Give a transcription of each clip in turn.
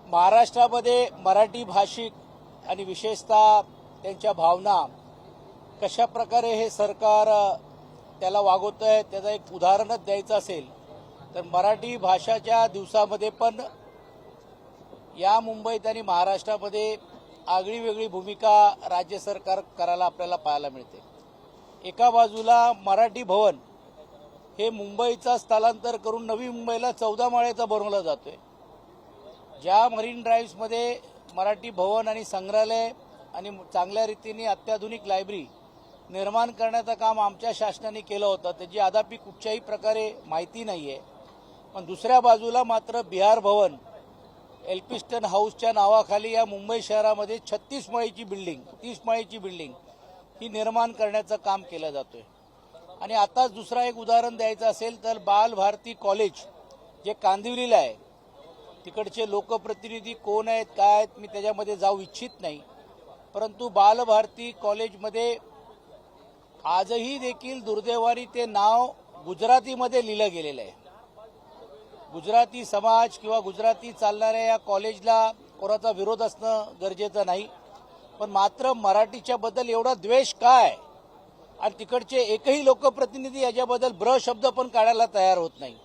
महाराष्ट्रामध्ये मराठी भाषिक आणि विशेषतः त्यांच्या भावना कशा प्रकारे हे सरकार त्याला वागवतंय त्याचं एक उदाहरणच द्यायचं असेल तर मराठी भाषाच्या दिवसामध्ये पण या मुंबईत आणि महाराष्ट्रामध्ये आगळीवेगळी भूमिका राज्य सरकार करायला आपल्याला पाहायला मिळते। एका बाजूला मराठी भवन हे मुंबईचा स्थलांतर करून नवी मुंबईला 14 माळ्याचा बनवला जातोय। ज्या मरीन ड्राईव्हमध्ये मराठी भवन आणि संग्रहालय आणि चांगल्या रीतीने अत्याधुनिक लायब्ररी निर्माण करण्याचं काम आमच्या शासनाने केलं होतं त्याची अद्याप कुठच्याही प्रकारे माहिती नाहीये। पण दुसऱ्या बाजूला मात्र बिहार भवन एल्फिन्स्टन हाऊसच्या नावाखाली या मुंबई शहरामध्ये 36 माळीची बिल्डिंग 30 माळीची बिल्डिंग ही निर्माण करण्याचं काम केलं जातोय। आणि आताच दुसरा एक उदाहरण द्यायचं असेल तर बाल भारती कॉलेज जे कांदिवलीला आहे तिकडचे लोकप्रतिनिधी कोण आहेत काय आहेत मी त्याच्यामध्ये जाऊ इच्छित नाही, परंतु बाल भारती कॉलेजमध्ये आजही देखील दुर्दैवाने ते नाव गुजरातीमध्ये लिहिलं गेलेलं आहे। गुजराती समाज किंवा गुजराती चालणाऱ्या या कॉलेजला कोणाचा विरोध असणं गरजेचं नाही, पण मात्र मराठीच्या बद्दल एवढा द्वेष काय आणि तिकडचे एकही लोकप्रतिनिधी याच्याबद्दल ब्र शब्द पण काढायला तयार होत नाही।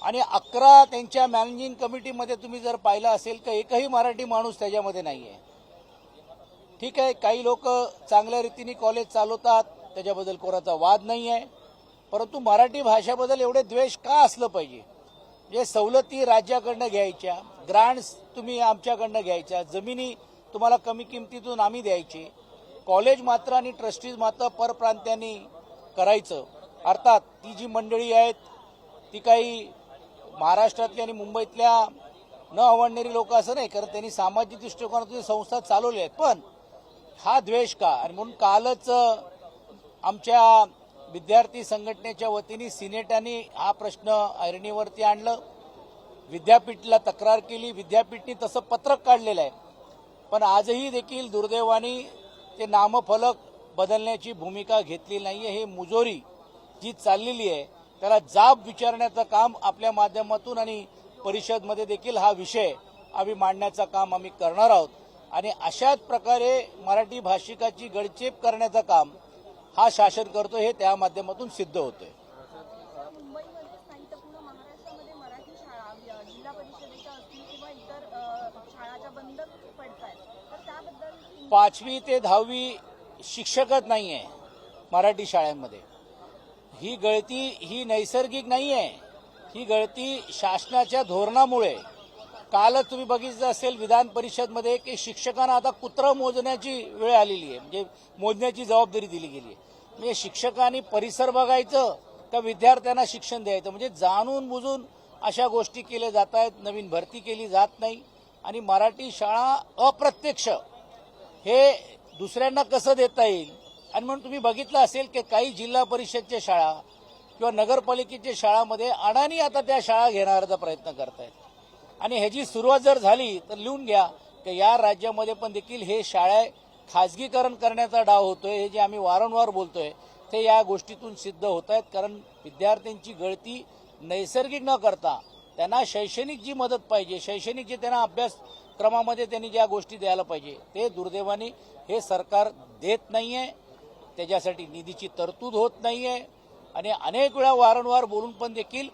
आणि 11 त्यांच्या मॅनेजिंग कमिटीमध्ये तुम्ही जर पाहिलं असेल तर एकही मराठी माणूस त्याच्यामध्ये नाहीये। ठीक आहे, काही लोक चांगल्या रीतीने कॉलेज चालवतात त्याच्याबद्दल कोणाचा वाद नाही आहे, परंतु मराठी भाषेबद्दल एवढे द्वेष का असलं पाहिजे? जे सवलती राज्याकडनं घ्यायच्या, ग्रांट्स तुम्ही आमच्याकडनं घ्यायच्या, जमिनी तुम्हाला कमी किमतीतून आम्ही द्यायची, कॉलेज मात्र आणि ट्रस्टीज मात्र परप्रांत्यांनी करायचं। अर्थात ती जी मंडळी आहेत ती काही महाराष्ट्रातली आणि मुंबईतल्या न आवडणारी लोक असं नाही, कारण त्यांनी सामाजिक दृष्टिकोनातून संस्था चालवल्या आहेत। पण हा द्वेष का? आणि म्हणून कालच आमच्या विद्यार्थी संघटनेच्या वतीने सिनेटाने हा प्रश्न ऐरणीवरती आणलं, विद्यापीठला तक्रार केली, विद्यापीठने तसं पत्रक काढलेलं आहे, पण आजही देखील दुर्दैवाने ते नामफलक बदलण्याची भूमिका घेतली नाहीये। हे मुजोरी जी चाललेली आहे त्याला जाब विचारण्याचं काम आपल्या माध्यमातून आणि परिषदमध्ये देखील हा विषय आम्ही मांडण्याचं काम आम्ही करणार आहोत। आणि अशाच प्रकारे मराठी भाषिकाची गळचेप करण्याचं काम हा शासन करतो हे त्या माध्यमातून सिद्ध होतंय। मुंबईमध्ये नाही तर पूर्ण महाराष्ट्रामध्ये मराठी शाळा जिल्हा परिषदेच्या असतील किंवा इतर शाळा बंद पडतायत, तर त्याबद्दल 5वी ते 10वी शिक्षकच नाहीये मराठी शाळांमध्ये। ही गळती ही नैसर्गिक नाहीये, ही गळती शासनाच्या धोरणामुळे। कालच तुम्ही बघितलं असेल विधान परिषदमध्ये की शिक्षकांना आता कुत्रं मोजण्याची वेळ आलेली आहे, म्हणजे मोजण्याची जबाबदारी दिली गेली आहे। म्हणजे शिक्षकांनी परिसर बघायचं का विद्यार्थ्यांना शिक्षण द्यायचं, म्हणजे जाणून बुजून अशा गोष्टी केल्या जात आहेत, नवीन भरती केली जात नाही। आणि मराठी शाळा अप्रत्यक्ष हे दुसऱ्यांना कसं देता येईल, आणि म्हणून तुम्ही बघितलं असेल की काही जिल्हा परिषदच्या शाळा किंवा नगरपालिकेच्या शाळांमध्ये अडाणी आता त्या शाळा घेण्याचा प्रयत्न करतायत। आणि ह्याची सुरुवात जर झाली तर लिहून घ्या की या राज्यामध्ये पण देखील हे शाळा खाजगीकरण करण्याचा डाव होतोय। हे जे आम्ही वारंवार बोलतोय ते या गोष्टीतून सिद्ध होत आहेत, कारण विद्यार्थ्यांची गळती नैसर्गिक न करता त्यांना शैक्षणिक जी मदत पाहिजे, शैक्षणिक जे त्यांना अभ्यासक्रमामध्ये त्यांनी ज्या गोष्टी द्यायला पाहिजे ते दुर्दैवाने हे सरकार देत नाहीये। त्याच्यासाठी निधीची तरतूद होत नाहीये आणि अनेक वेळा वारंवार बोलून पण देखील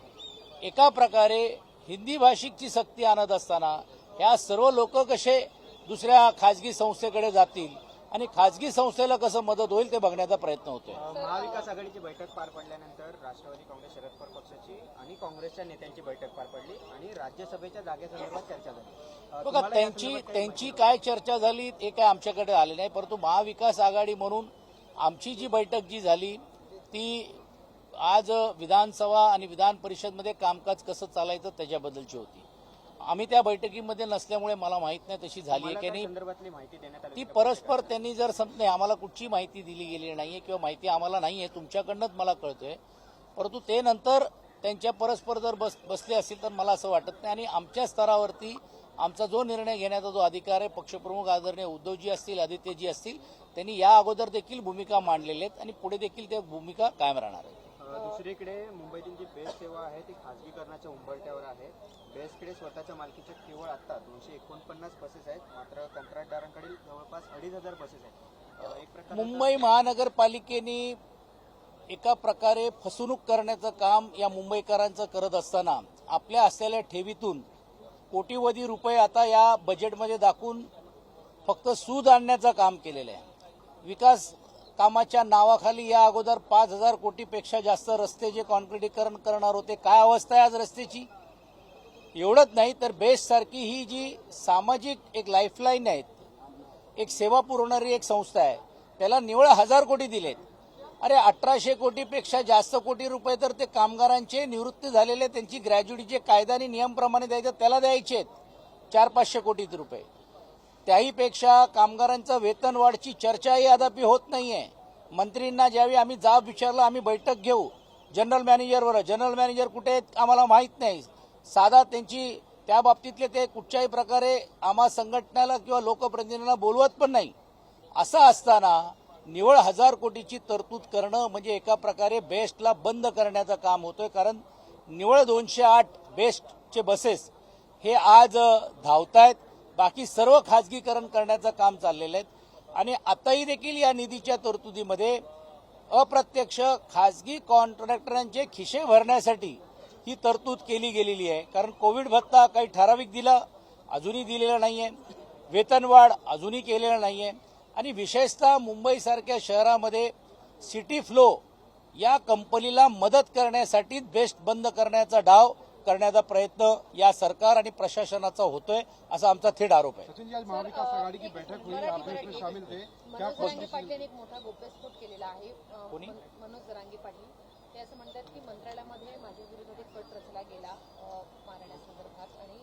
एका प्रकारे हिंदी भाषिकची सक्ती आणत असताना ह्या सर्व लोक कसे दुसऱ्या खाजगी संस्थेकडे जातील आणि खाजगी संस्थेला कसं मदत होईल ते बघण्याचा प्रयत्न होतोय। महाविकास आघाडीची बैठक पार पडल्यानंतर राष्ट्रवादी काँग्रेस शरद पवार पक्षाची आणि काँग्रेसच्या नेत्यांची बैठक पार पडली आणि राज्यसभेच्या जागेसंदर्भात चर्चा झाली। बघा त्यांची काय चर्चा झाली हे काय आमच्याकडे आले नाही, परंतु महाविकास आघाडी म्हणून आमची जी बैठक जी झाली ती आज विधानसभा आणि विधान परिषदमध्ये कामकाज कसं चालायचं त्याच्याबद्दलची होती। आम्ही त्या बैठकीमध्ये नसल्यामुळे मला माहित नाही तशी झाली आहे की नाही। ती परस्पर त्यांनी जर नाही आम्हाला कुठची माहिती दिली गेली नाहीये किंवा माहिती आम्हाला नाहीये, तुमच्याकडनंच मला कळतोय, परंतु ते नंतर त्यांच्या परस्पर जर बसले असतील तर मला असं वाटत नाही। आणि आमच्या स्तरावरती आमचा जो निर्णय घेण्याचा जो अधिकार आहे पक्षप्रमुख आदरणीय उद्धवजी असतील, आदित्यजी असतील, त्यांनी या अगोदर देखील भूमिका मांडलेल्या आहेत आणि पुढे देखील त्या भूमिका कायम राहणार आहे। दुसरीकडे मुंबईतील जी बेस्ट सेवा आहे ती खाजगीकरणाच्या उंबरठ्यावर आहे. बेस्टकडे स्वतःच्या मालकीच्या केवळ आता 249 बसेस आहेत, मात्र कंत्राटदारांकडे जवळपास 2,500 बसेस आहेत. एक प्रकार मुंबई महानगरपालिकेने एका प्रकारे फसवणूक करण्याचं काम या मुंबईकरांचं करत असताना आपल्या असलेल्या ठेवीतून कोटीवधी रुपये आता या बजेटमध्ये दाखवून फक्त सूद आणण्याचं काम केलेलं आहे. विकास कामाच्या नावाखाली या अगोदर 5,000 कोटीपेक्षा जास्त रस्ते जे कॉन्क्रिटीकरण करणार होते, काय अवस्था आहे आज रस्त्याची. एवढंच नाही तर बेस्ट सारखी ही जी सामाजिक एक लाईफलाईन आहे, एक सेवा पुरवणारी एक संस्था आहे, त्याला निव्वळ 1,000 कोटी दिलेत. अरे 1,800 कोटीपेक्षा जास्त कोटी रुपये तर ते कामगारांचे निवृत्ती झालेले त्यांची ग्रॅज्युटीचे कायदा आणि नियमप्रमाणे द्यायचे त्याला द्यायचे आहेत 400-500 कोटी रुपये. त्याहीपेक्षा कामगारांचं वेतन वाढची चर्चाही अद्याप होत नाहीये. मंत्रींना ज्यावेळी आम्ही जाब विचारला आम्ही बैठक घेऊ जनरल मॅनेजर कुठे आहेत आम्हाला माहीत नाही. साधा त्यांची त्या बाबतीतले ते कुठच्याही प्रकारे आम्हा संघटनेला किंवा लोकप्रतिनिधींना बोलवत पण नाही. असं असताना निव्वळ 1,000 कोटीची तरतूद करणं म्हणजे एका प्रकारे बेस्टला बंद करण्याचं काम होतोय. कारण निव्वळ 208 बेस्टचे बसेस हे आज धावतायत, बाकी सर्व खाजगीकरण करण्याचं काम चाललेलं आहे. आणि आताही देखील या निधीच्या तरतुदीमध्ये अप्रत्यक्ष खाजगी कॉन्ट्रॅक्टरांचे खिसे भरण्यासाठी ही तरतूद केली गेलेली आहे. कारण कोविड भत्ता काही ठराविक दिला अजूनही दिलेला नाहीये, वेतनवाढ अजूनही केलेला नाहीये. आणि विशेषतः मुंबईसारख्या शहरामध्ये सिटी फ्लो या कंपनीला मदत करण्यासाठी बेस्ट बंद करण्याचा डाव करण्याचा प्रयत्न या सरकार आणि प्रशासनाचा होतोय असा आमचा थेट आरोप आहे. सचिन जी, आज महाविकास आघाड़ी की बैठक हुई, आप भी इसमें शामिल थे. क्या मनोज पाटील यांनी एक मोठा गोप्यस्फोट केलेला आहे. कोणी? मनोज जरांगे पाटील ते असं म्हणतात की मंत्रालयामध्ये माझ्या विरोधात एक कट रचला गेला मारण्यासंदर्भात आणि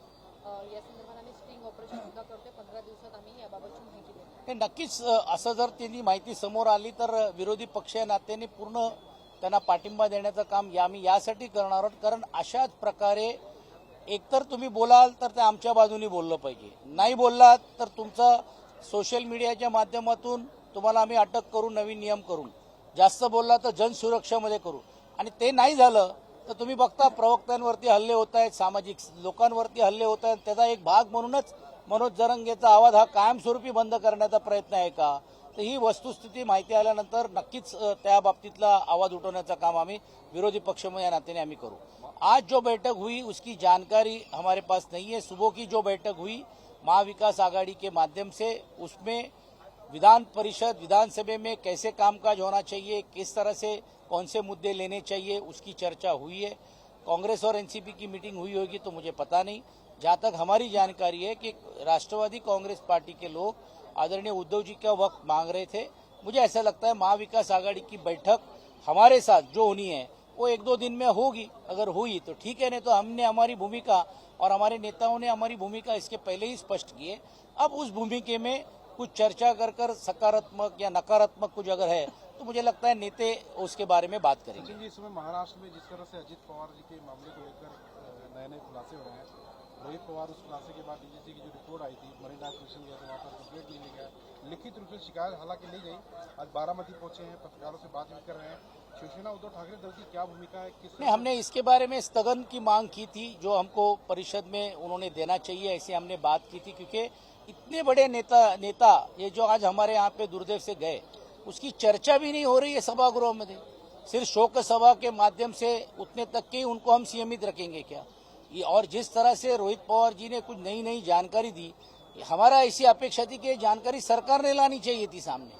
या संदर्भात आम्ही स्टिंग ऑपरेशन सुद्धा करतोय. 15 दिवसात आम्ही याबाबतची माहिती देतो. हे नक्कीच असं जर त्यांनी माहिती समोर आली तर विरोधी पक्ष या नात्याने पूर्ण त्यांना पाठिंबा देण्याचं काम आम्ही यासाठी करणार आहोत. कारण अशाच प्रकारे एकतर तुम्ही बोलाल तर ते आमच्या बाजूनी बोललं पाहिजे, नाही बोललात तर तुमचं सोशल मीडियाच्या माध्यमातून तुम्हाला आम्ही अटक करू, नवीन नियम करून, जास्त बोलला तर जनसुरक्षामध्ये करू. आणि ते नाही झालं तर तुम्ही बघता प्रवक्त्यांवरती हल्ले होत आहेत, सामाजिक लोकांवरती हल्ले होत आहेत. त्याचा एक भाग म्हणूनच मनोज जरांगेचा आवाज हा कायमस्वरूपी बंद करण्याचा प्रयत्न आहे का, तर ही वस्तुस्थिती माहिती आल्यानंतर नक्कीच त्या बाबतीतला आवाज उठवण्याचं काम आम्ही विरोधी पक्ष या नात्याने आम्ही करू. आज जो बैठक हुई उसकी जानकारी हमारे पास नहीं है. सुबह की जो बैठक हुई महाविकास आघाड़ी के माध्यम से उसमें विधान परिषद विधानसभा में कैसे कामकाज होना चाहिए, किस तरह से कौन से मुद्दे लेने चाहिए उसकी चर्चा हुई है. कांग्रेस और एनसीपी की मीटिंग हुई होगी तो मुझे पता नहीं. जहां तक हमारी जानकारी है कि राष्ट्रवादी कांग्रेस पार्टी के लोग आदरणीय उद्धव जी का वक्त मांग रहे थे. मुझे ऐसा लगता है महाविकास आघाड़ी की बैठक हमारे साथ जो होनी है वो 1-2 दिन में होगी. अगर हुई तो ठीक है, नहीं तो हमने हमारी भूमिका और हमारे नेताओं ने हमारी भूमिका इसके पहले ही स्पष्ट की है. अब उस भूमिका में कुछ चर्चा कर सकारात्मक या नकारात्मक कुछ अगर है तो मुझे लगता है नेता उसके बारे में बात करेंगे. सचिन जी, इस समय महाराष्ट्र में जिस तरह से अजित पवार जी के मामले को लेकर नए नए खुलासे हो रहे हैं, रोहित पवार उस खुलासे के बाद डीजीसी की जो रिपोर्ट आई थी मरीन ड्राइव स्टेशन गया तो वहाँ पर कंप्लेंट नहीं लिया, लिखित रूप से शिकायत हालांकि ली गई. आज बारामती पहुंचे हैं, पत्रकारों से बातचीत कर रहे हैं. शिवसेना उद्धव ठाकरे दल की क्या भूमिका है, किस नहीं, हमने इसके बारे में स्थगन की मांग की थी जो हमको परिषद में उन्होंने देना चाहिए, ऐसी हमने बात की थी. क्योंकि इतने बड़े नेता ये जो आज हमारे यहाँ पे दुर्दैव से गए उसकी चर्चा भी नहीं हो रही है सभागृह में. सिर्फ शोक सभा के माध्यम से उतने तक के उनको हम सीमित रखेंगे क्या. और जिस तरह से रोहित पवार जी ने कुछ नई जानकारी दी, हमारा ऐसी अपेक्षा थी कि जानकारी सरकार ने लानी चाहिए थी सामने.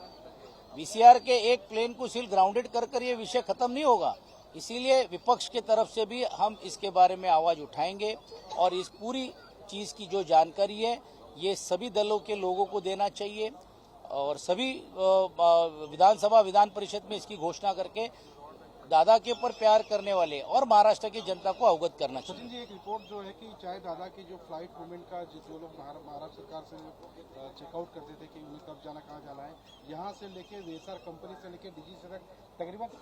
वीसीआर के एक प्लेन को सिर्फ ग्राउंडेड कर ये विषय खत्म नहीं होगा. इसीलिए विपक्ष की तरफ से भी हम इसके बारे में आवाज उठाएंगे और इस पूरी चीज की जो जानकारी है ये सभी दलों के लोगों को देना चाहिए और सभी विधानसभा विधान परिषद में इसकी घोषणा करके दादा के ऊपर प्यार करने वाले और महाराष्ट्र की जनता को अवगत करना चाहिए. सचिन जी, एक रिपोर्ट जो है कि चाहे दादा की जो फ्लाइट मूवमेंट का जो लोग महाराष्ट्र सरकार से चेकआउट करते थे कि उन्हें कब जाना कहाँ जाना है, यहाँ से लेके वेसर कंपनी से लेके डीजी तक तकरीबन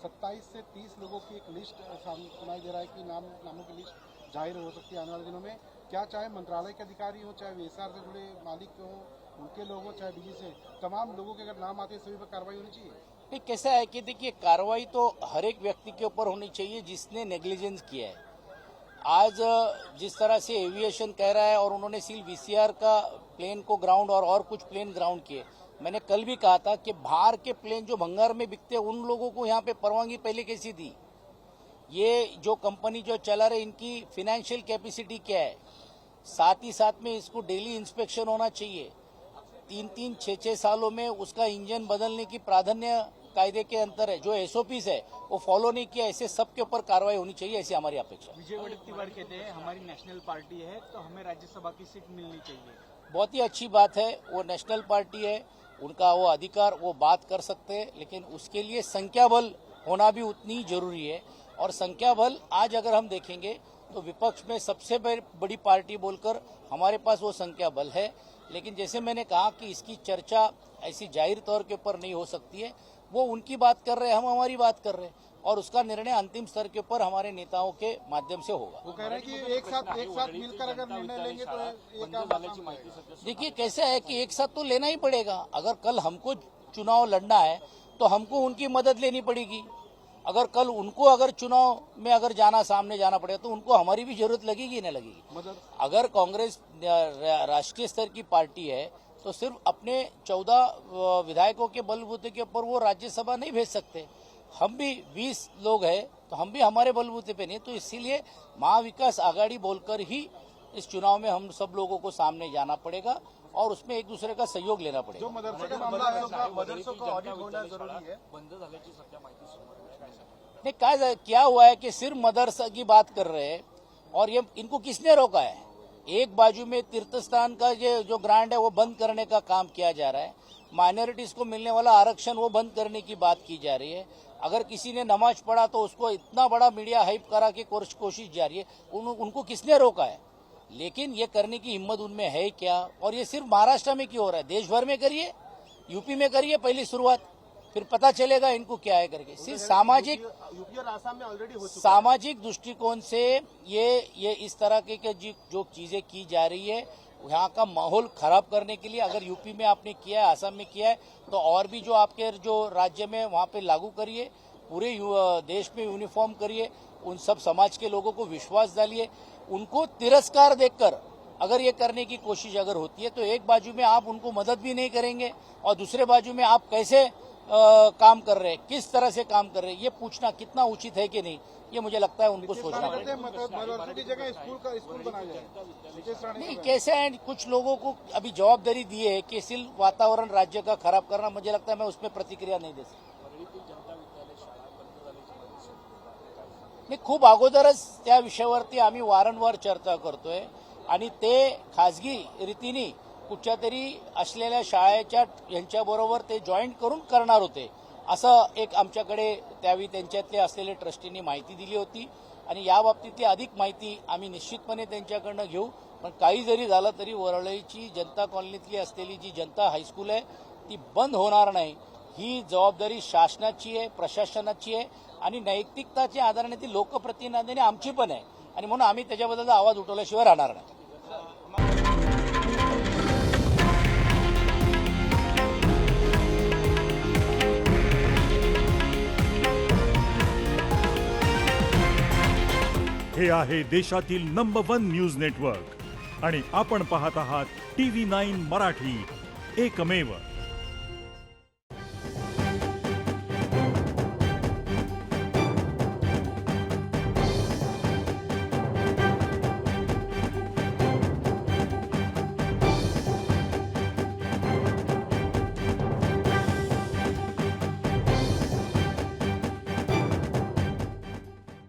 27 से 30 लोगों की एक लिस्ट सुनाई दे रहा है कि नामों की लिस्ट जाहिर हो सकती है आने वाले दिनों में. क्या चाहे मंत्रालय के अधिकारी हो, चाहे वेसर से जुड़े मालिक हो, उनके लोग हो, चाहे डीजी से, तमाम लोगों के अगर नाम आते हैं सभी पर कार्रवाई होनी चाहिए. नहीं, कैसा है कि देखिए कार्रवाई तो हर एक व्यक्ति के ऊपर होनी चाहिए जिसने नेग्लिजेंस किया है। आज जिस तरह से एविएशन कह रहा है और उन्होंने सील वीसीआर का प्लेन को ग्राउंड और कुछ प्लेन ग्राउंड किए। मैंने कल भी कहा था कि बाहर के प्लेन जो भंगार में बिकते हैं उन लोगों को यहाँ पे परवानगी पहले कैसी दी। ये जो कंपनी जो चला रहे इनकी फाइनेंशियल कैपेसिटी क्या है, साथ ही साथ में इसको डेली इंस्पेक्शन होना चाहिए। 3-3, 6-6 सालों में उसका इंजन बदलने की प्राधान्य कायदे के अंतर है। जो एसओपीज है वो फॉलो नहीं किया, ऐसे सबके ऊपर कार्रवाई होनी चाहिए, ऐसी हमारी अपेक्षा। विजय वडेट्टीवार कहते हैं हमारी नेशनल पार्टी है तो हमें राज्यसभा की सीट मिलनी चाहिए। बहुत ही अच्छी बात है, वो नेशनल पार्टी है, उनका वो अधिकार, वो बात कर सकते हैं, लेकिन उसके लिए संख्या बल होना भी उतनी जरूरी है। और संख्या बल आज अगर हम देखेंगे तो विपक्ष में सबसे बड़ी पार्टी बोलकर हमारे पास वो संख्या बल है। लेकिन जैसे मैंने कहा कि इसकी चर्चा ऐसी जाहिर तौर के ऊपर नहीं हो सकती है। वो उनकी बात कर रहे हैं, हम हमारी बात कर रहे हैं, और उसका निर्णय अंतिम स्तर के ऊपर हमारे नेताओं के माध्यम से होगा। वो कह रहे हैं कि एक साथ मिलकर अगर निर्णय लेंगे तो ये काम आसान होगा। देखिए कैसा है कि एक साथ तो लेना ही पड़ेगा। अगर कल हमको चुनाव लड़ना है तो हमको उनकी मदद लेनी पड़ेगी। अगर कल उनको अगर चुनाव में अगर सामने जाना पड़ेगा तो उनको हमारी भी जरूरत लगेगी नहीं लगेगी। अगर कांग्रेस राष्ट्रीय स्तर की पार्टी है तो सिर्फ अपने 14 विधायकों के बलबूते के ऊपर वो राज्यसभा नहीं भेज सकते। हम भी 20 लोग हैं तो हम भी हमारे बलबूते पे नहीं, तो इसीलिए महाविकास आघाड़ी बोलकर ही इस चुनाव में हम सब लोगों को सामने जाना पड़ेगा और उसमें एक दूसरे का सहयोग लेना पड़ेगा। जो मदरसे का मामला है, मदरसों का ऑडिट होना जरूरी है। नहीं, क्या हुआ है कि सिर्फ मदरसा की बात कर रहे हैं और ये इनको किसने रोका है। एक बाजू में तीर्थस्थान का ये जो ग्रांट है वो बंद करने का काम किया जा रहा है, माइनॉरिटीज को मिलने वाला आरक्षण वो बंद करने की बात की जा रही है। अगर किसी ने नमाज पढ़ा तो उसको इतना बड़ा मीडिया हाइप करा के कोशिश जारी है। उनको किसने रोका है? लेकिन ये करने की हिम्मत उनमें है क्या? और ये सिर्फ महाराष्ट्र में क्यों हो रहा है? देश भर में करिए, यूपी में करिए पहली शुरुआत, फिर पता चलेगा इनको क्या है करके। सिर्फ सामाजिक यूपी और आसाम में ऑलरेडी हो चुका सामाजिक दृष्टिकोण से ये इस तरह के जो चीजें की जा रही है यहाँ का माहौल खराब करने के लिए। अगर यूपी में आपने किया है, आसाम में किया है, तो और भी जो आपके जो राज्य में वहाँ पे लागू करिए, पूरे देश में यूनिफॉर्म करिए, उन सब समाज के लोगों को विश्वास डालिए। उनको तिरस्कार देखकर अगर ये करने की कोशिश अगर होती है तो एक बाजू में आप उनको मदद भी नहीं करेंगे और दूसरे बाजू में आप कैसे काम कर रहे हैं, किस तरह से काम कर रहे हैं, ये पूछना कितना उचित है कि नहीं, ये मुझे लगता है उनको सोचना पड़ेगा। मदरसों की जगह स्कूल बनाया जाए। नहीं, कैसे है, कुछ लोगों को अभी जवाबदारी दी है कि सिर्फ वातावरण राज्य का खराब करना, मुझे लगता है मैं उसमें प्रतिक्रिया नहीं दे सकता। मी खूप अगोदरच त्या विषयावरती आम्ही वारंवार चर्चा करतोय आणि ते खाजगी रीतीने कुठच्या तरी असलेल्या शाळेच्या यांच्याबरोबर ते जॉईंट करून करणार होते, असं एक आमच्याकडे त्यावेळी त्यांच्यातले असलेले ट्रस्टींनी माहिती दिली होती आणि या बाबतीतली अधिक माहिती आम्ही निश्चितपणे त्यांच्याकडनं घेऊ। पण काही जरी झालं तरी वरळीची जनता कॉलनीतली असलेली जी जनता हायस्कूल आहे ती बंद होणार नाही, ही जबाबदारी शासनाची आहे, प्रशासनाची आहे आणि नैतिकताच्या आधाराने ती लोकप्रतिनिधीने आमची पण आहे आणि म्हणून आम्ही त्याच्याबद्दल आवाज उठवल्याशिवाय राहणार नाही। हे आहे देशातील नंबर 1 न्यूज नेटवर्क आणि आपण पाहत आहात TV9 मराठी, एकमेव।